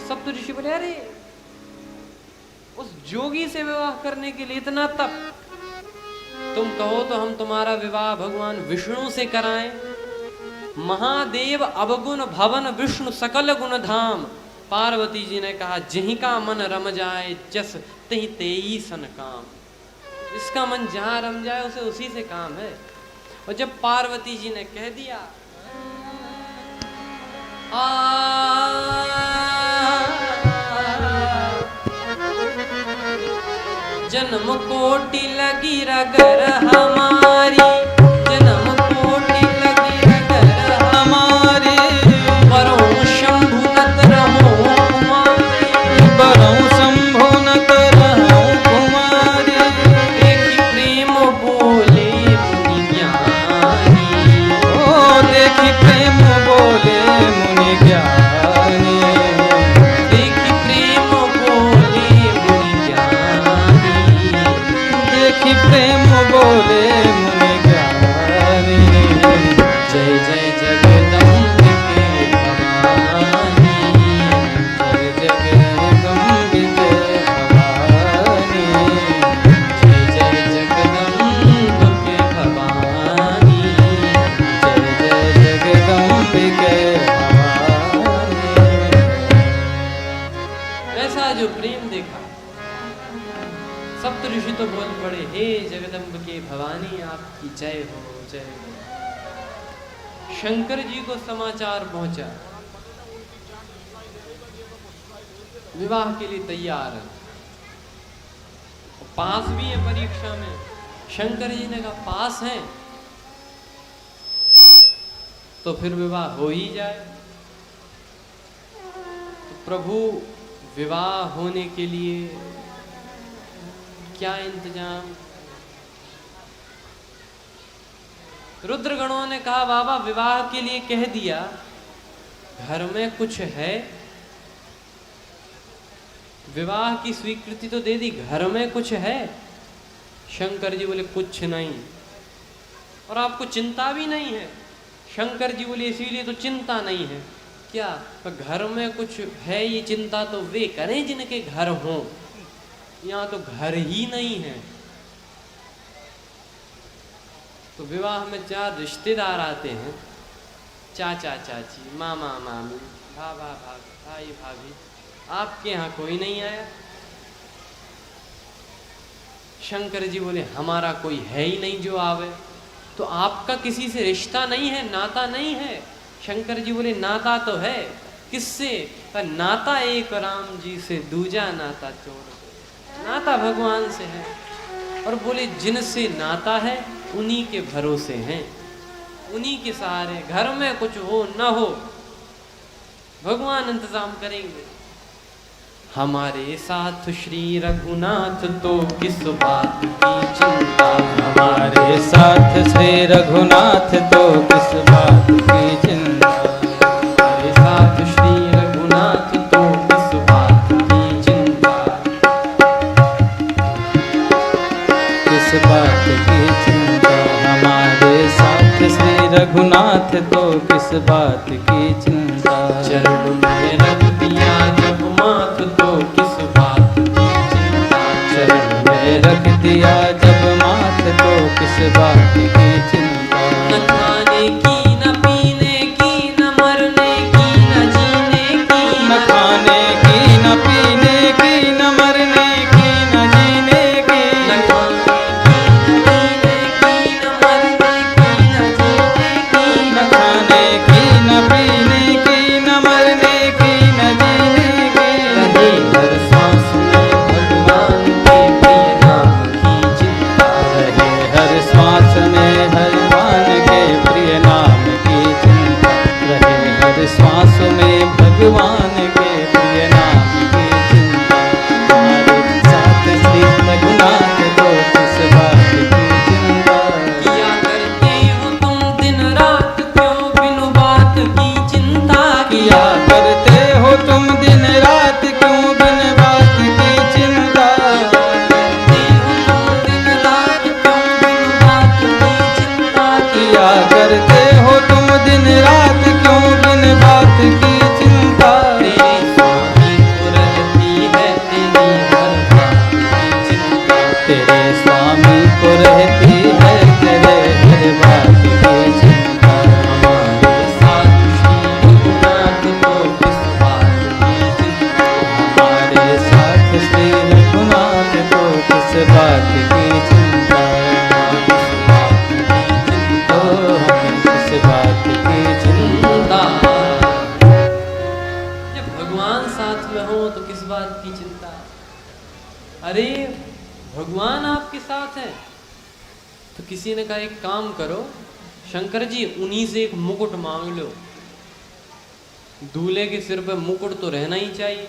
सप्तऋषि बोले अरे उस जोगी से विवाह करने के लिए इतना तप, तुम कहो तो हम तुम्हारा विवाह भगवान विष्णु से कराएं। महादेव अवगुण भवन विष्णु सकल गुण धाम। पार्वती जी ने कहा जहीं का मन रम जाए जस तही तेई सन काम। इसका मन जहां रम जाए उसे उसी से काम है। और जब पार्वती जी ने कह दिया जन्म कोटि लगी रगर हमारी, जन्म कोटि लगी रगर हमारी, बरौ शंभु नत रहो कुमारी, बरौ शंभु नत रहो कुमारी। देखी प्रेम बोले मुनि ज्ञानी, ओ देखी प्रेम बोले मुनि ज्ञानी, देखी प्रेम बोले मुनि ज्ञानी, देखी प्रेम बोले मुनि ज्ञानी। जय जय जगदम्बिके भवानी, जय जगदम्बिके भवानी, जय जय जगदम्बिके भवानी। जय जय जगदम्बिके भवानी। ऐसा जो प्रेम देखा, सप्तऋषि तो बोल पड़े हे जगदम्बिके भवानी आपकी जय हो जय हो। शंकर जी को समाचार पहुंचा, विवाह के लिए तैयार है, पास भी है परीक्षा में। शंकर जी ने कहा पास है तो फिर विवाह हो ही जाए। तो प्रभु विवाह होने के लिए क्या इंतजाम? रुद्रगणों ने कहा बाबा विवाह के लिए कह दिया, घर में कुछ है? विवाह की स्वीकृति तो दे दी, घर में कुछ है? शंकर जी बोले कुछ नहीं। और आपको चिंता भी नहीं है? शंकर जी बोले इसीलिए तो चिंता नहीं है। क्या? तो घर में कुछ है, ये चिंता तो वे करें जिनके घर हों, यहाँ तो घर ही नहीं है। तो विवाह में 4 रिश्तेदार आते हैं, चाचा चाची, मामा मामी, भाभा भाई भाभी। आपके यहाँ कोई नहीं आया? शंकर जी बोले हमारा कोई है ही नहीं जो आवे। तो आपका किसी से रिश्ता नहीं है, नाता नहीं है? शंकर जी बोले नाता तो है। किससे? पर नाता एक राम जी से, दूजा नाता चोर से। नाता भगवान से है। और बोले जिनसे नाता है उन्हीं के भरोसे हैं, उन्हीं के सहारे। घर में कुछ हो न हो भगवान इंतजाम करेंगे। हमारे साथ श्री रघुनाथ तो किस बात की चिंता। हमारे साथ श्री रघुनाथ तो किस बात की चिंता। हमारे साथ श्री रघुनाथ तो किस बात की चिंता। किस बात की चिंता। हमारे साथ श्री रघुनाथ तो किस बात की चिंता। चरण में रख दिया जब माथ तो किस बात की चिंता। चरण में रख दिया जब माथ तो किस बात की चिंता। न खाने की न पीने की न मरने की न जीने की। न खाने की न पीने की न मरने की न जीने की। न खाने की न पीने की न मरने की न जीने की। न खाने की न पीने भगवान साथ में हो तो किस बात की चिंता। अरे भगवान आपके साथ है तो किसी ने कहा एक काम करो शंकर जी, उन्हीं से एक मुकुट मांग लो। दूल्हे के सिर पे मुकुट तो रहना ही चाहिए।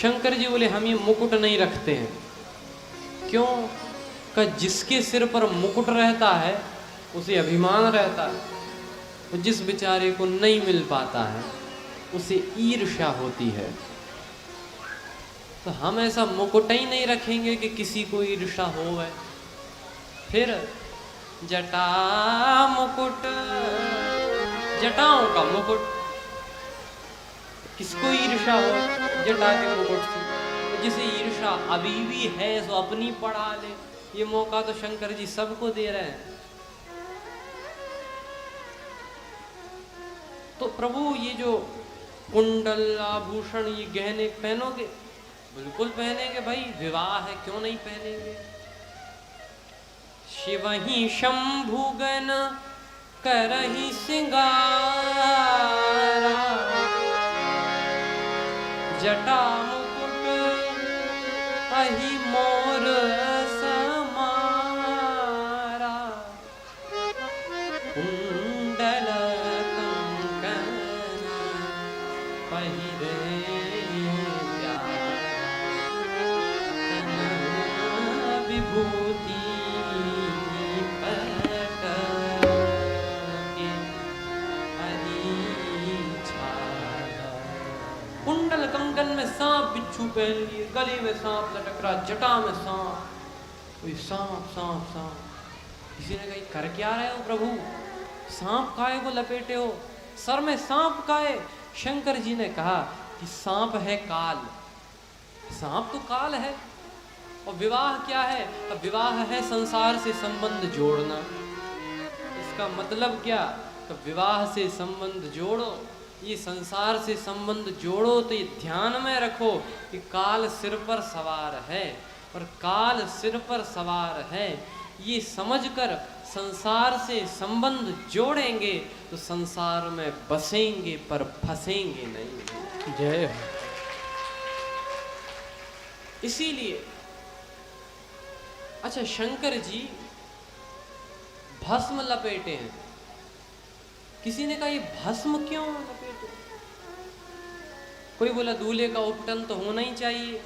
शंकर जी बोले हम ये मुकुट नहीं रखते हैं। क्यों? का जिसके सिर पर मुकुट रहता है उसे अभिमान रहता है, और जिस बेचारे को नहीं मिल पाता है उसे ईर्ष्या होती है। तो हम ऐसा मुकुट ही नहीं रखेंगे कि किसी को ईर्ष्या होवे। फिर जटा मुकुट, जटाओं का मुकुट, किसको ईर्ष्या हो जटा के मुकुट से? तो जिसे ईर्ष्या अभी भी है सो अपनी पढ़ा ले। ये मौका तो शंकर जी सबको दे रहे हैं। तो प्रभु ये जो कुंडल आभूषण ये गहने पहनोगे? बिल्कुल पहनेंगे भाई, विवाह है, क्यों नहीं पहनेंगे। शिव ही शंभुगन करहि सिंगारा, जटा मुकुट अहि मोर समारा, कुंडल कंकन पहिरे विभूति कुंडल कंकन में सांप बिच्छू पहन लिए, गले में सांप लटक रहा, जटा में सांप, कोई सांप सांप सांप। किसी ने कही कर क्या रहे हो प्रभु, सांप काहे को लपेटे हो, सर में सांप काहे? शंकर जी ने कहा कि सांप है काल, सांप तो काल है। और विवाह क्या है? अब विवाह है संसार से संबंध जोड़ना। इसका मतलब क्या? तो विवाह से संबंध जोड़ो, ये संसार से संबंध जोड़ो तो ये ध्यान में रखो कि काल सिर पर सवार है, और काल सिर पर सवार है ये समझकर संसार से संबंध जोड़ेंगे तो संसार में बसेंगे पर फंसेंगे नहीं। जय हो। इसीलिए अच्छा शंकर जी भस्म लपेटे हैं। किसी ने कहा ये भस्म क्यों लपेटे? कोई बोला दूल्हे का उपटन तो होना ही चाहिए।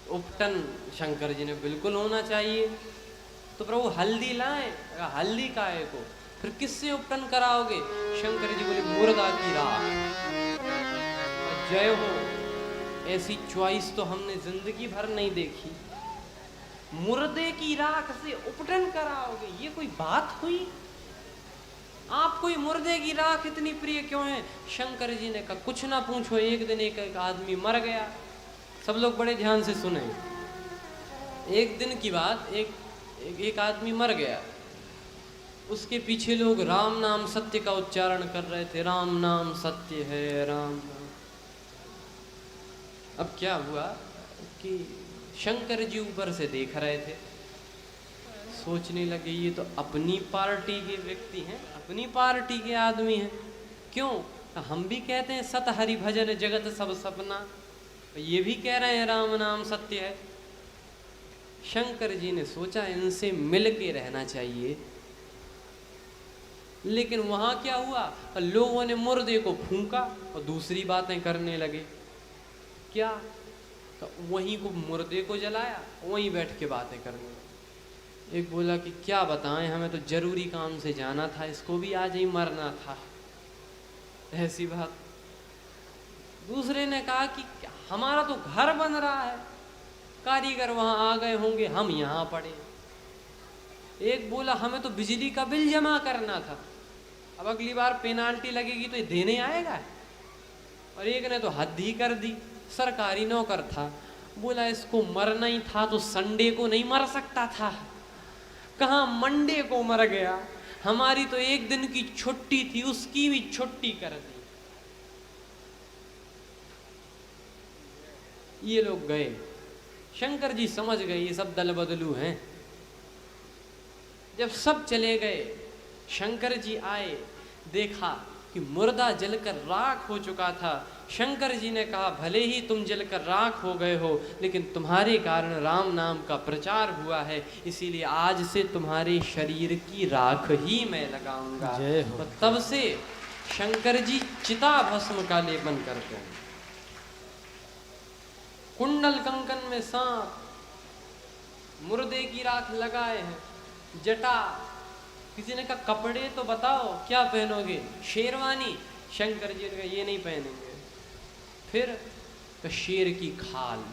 उपटन शंकर जी ने बिल्कुल होना चाहिए। तो प्रभु हल्दी लाएं, हल्दी काहे को? फिर किससे उपटन कराओगे? शंकर जी बोले मुर्दा की राख। जय हो, ऐसी चॉइस तो हमने जिंदगी भर नहीं देखी। मुर्दे की राख से उपटन कराओगे, ये कोई बात हुई? आपको ये मुर्दे की राख इतनी प्रिय क्यों है? शंकर जी ने कहा कुछ ना पूछो, एक दिन एक आदमी मर गया। सब लोग बड़े ध्यान से सुने। एक दिन की बात, एक आदमी मर गया। उसके पीछे लोग राम नाम सत्य का उच्चारण कर रहे थे, राम नाम सत्य है, राम नाम। अब क्या हुआ कि शंकर जी ऊपर से देख रहे थे, सोचने लगे ये तो अपनी पार्टी के व्यक्ति हैं, अपनी पार्टी के आदमी हैं। क्यों? हम भी कहते हैं सत हरि भजन जगत सब सपना, ये भी कह रहे हैं राम नाम सत्य है। शंकर जी ने सोचा इनसे मिल के रहना चाहिए। लेकिन वहां क्या हुआ? लोगों ने मुर्दे को फूंका और दूसरी बातें करने लगे। क्या? तो वहीं को मुर्दे को जलाया, वहीं बैठ के बातें करने लगे। एक बोला कि क्या बताएं, हमें तो जरूरी काम से जाना था, इसको भी आज ही मरना था, ऐसी बात। दूसरे ने कहा कि हमारा तो घर बन रहा है, कारीगर वहां आ गए होंगे, हम यहाँ पड़े। एक बोला हमें तो बिजली का बिल जमा करना था, अब अगली बार पेनाल्टी लगेगी तो ये देने आएगा। और एक ने तो हद ही कर दी, सरकारी नौकर था, बोला इसको मरना ही था तो संडे को नहीं मर सकता था, कहाँ मंडे को मर गया। हमारी तो एक दिन की छुट्टी थी, उसकी भी छुट्टी कर दी। ये लोग गए, शंकर जी समझ गए ये सब दल बदलू हैं। जब सब चले गए, शंकर जी आए, देखा कि मुर्दा जलकर राख हो चुका था। शंकर जी ने कहा भले ही तुम जलकर राख हो गए हो, लेकिन तुम्हारे कारण राम नाम का प्रचार हुआ है, इसीलिए आज से तुम्हारे शरीर की राख ही मैं लगाऊंगा। जय हो। तो तब से शंकर जी चिता भस्म का लेपन करते हैं। कुंडल कंकन में सांप, मुर्दे की राख लगाए हैं, जटा। किसी ने कहा कपड़े तो बताओ क्या पहनोगे, शेरवानी। शंकर जी ने कहा ये नहीं पहनेंगे। फिर शेर की खाल,